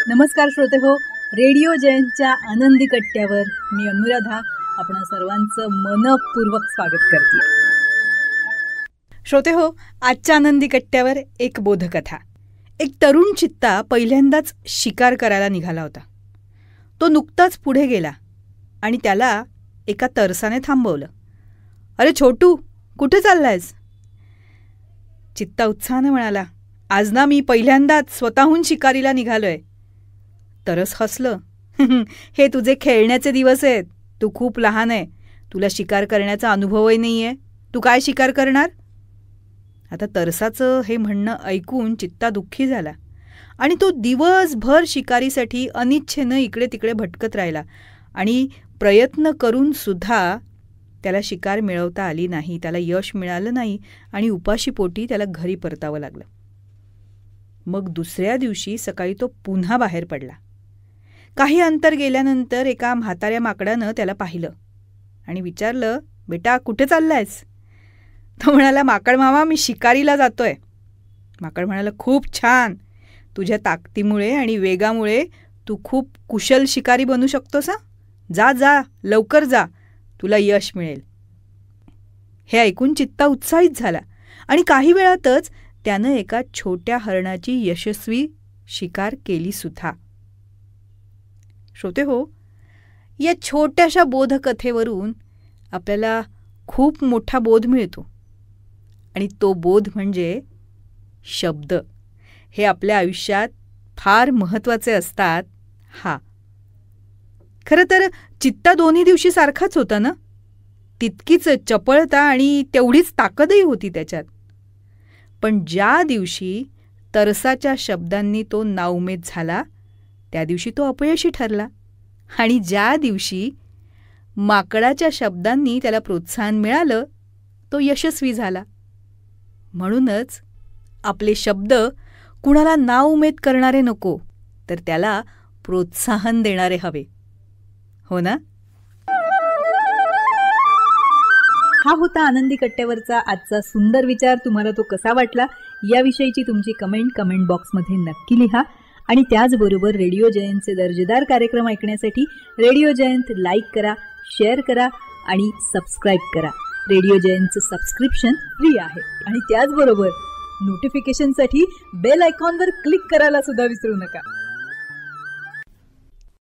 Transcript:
नमस्कार श्रोते हो, रेडिओ जयंतच्या आनंदी कट्ट्यावर मी अनुराधा आपण सर्वांचं मनपूर्वक स्वागत करते. श्रोते हो, आजच्या आनंदी कट्ट्यावर एक बोधकथा. एक तरुण चित्ता पहिल्यांदाच शिकार करायला निघाला होता. तो नुकताच पुढे गेला आणि त्याला एका तरसाने थांबवलं. अरे छोटू, कुठे चाललायस? चित्ता उत्साहाने म्हणाला, आज ना मी पहिल्यांदाच स्वतःहून शिकारीला निघालोय. तरस हसलं. हे तुझे खेळण्याचे दिवस आहेत. तू खूप लहान आहे. तुला शिकार करण्याचा अनुभवही नाही आहे. तू काय शिकार करणार? आता तरसाचं हे म्हणणं ऐकून चित्ता दुःखी झाला आणि तो दिवसभर शिकारीसाठी अनिच्छेनं इकडे तिकडे भटकत राहिला आणि प्रयत्न करून सुद्धा त्याला शिकार मिळवता आली नाही. त्याला यश मिळालं नाही आणि उपाशीपोटी त्याला घरी परतावं लागलं. मग दुसऱ्या दिवशी सकाळी तो पुन्हा बाहेर पडला. काही अंतर गेल्यानंतर एका म्हाताऱ्या माकडानं त्याला पाहिलं आणि विचारलं, बेटा कुठे चाललायस? तो म्हणाला, माकड मामा, मी शिकारीला जातोय. माकड म्हणाला, खूप छान. तुझ्या ताकदीमुळे आणि वेगामुळे तू खूप कुशल शिकारी बनू शकतोस. जा जा, लवकर जा, तुला यश मिळेल. हे ऐकून चित्ता उत्साहित झाला आणि काही वेळातच त्यानं एका छोट्या हरणाची यशस्वी शिकार केली सुद्धा. श्रोते हो, या छोट्याशा बोधकथेवरून आपल्याला खूप मोठा बोध मिळतो आणि तो बोध म्हणजे शब्द. हे आपल्या आयुष्यात फार महत्त्वाचे असतात. खरं तर चित्ता दोन्ही दिवशी सारखाच होता ना. तितकीच चपळता आणि तेवढीच ताकदही होती त्याच्यात. पण ज्या दिवशी तरसाच्या शब्दांनी तो नाउमेद झाला त्या दिवशी तो अपयशी ठरला आणि ज्या दिवशी माकडाच्या शब्दांनी त्याला प्रोत्साहन मिळालं तो यशस्वी झाला. म्हणूनच आपले शब्द कुणाला नाउमेद करणारे नको, तर त्याला प्रोत्साहन देणारे हवे. हो ना? हा होता आनंदी कट्ट्यावरचा आजचा सुंदर विचार. तुम्हाला तो कसा वाटला याविषयीची तुमची कमेंट बॉक्समध्ये नक्की लिहा. आणि त्याचबरोबर रेडिओ जयंतचे दर्जेदार कार्यक्रम ऐकण्यासाठी रेडिओ जयंत लाईक करा, शेअर करा आणि सबस्क्राईब करा. रेडिओ जयंतचं सबस्क्रिप्शन फ्री आहे आणि त्याचबरोबर नोटिफिकेशनसाठी बेल आयकॉनवर क्लिक करायला सुद्धा विसरू नका.